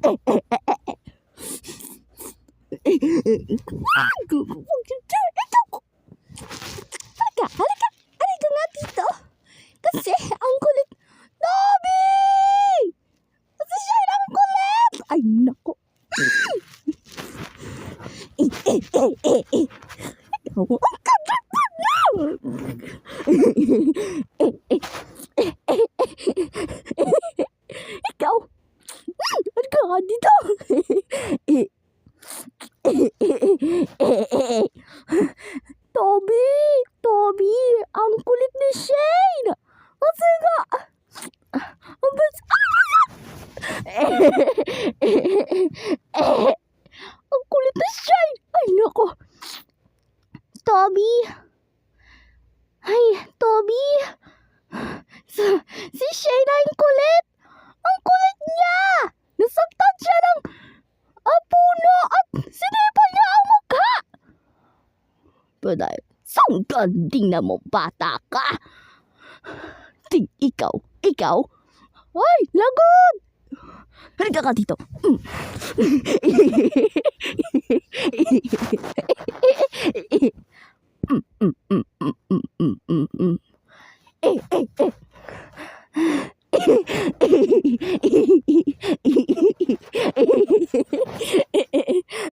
Halika. Halika nga dito. Kasi ang kulit. Toby! Kasi siya ang kulit. Ay, naku. Ang kagat pa na. Ikaw. Halika nga dito. Toby, ang kulit ni Shane. Kasi nga, ang ang kulit ni Shane. Ay, nako. Toby. Si Shane ay kulit. Ang kulit niya. Nasaktan siya ng puno at sinipa niya ang mukha. Pero sangkanding na mo, bata ka. Ikaw. Ay, lagot. Halika ka dito.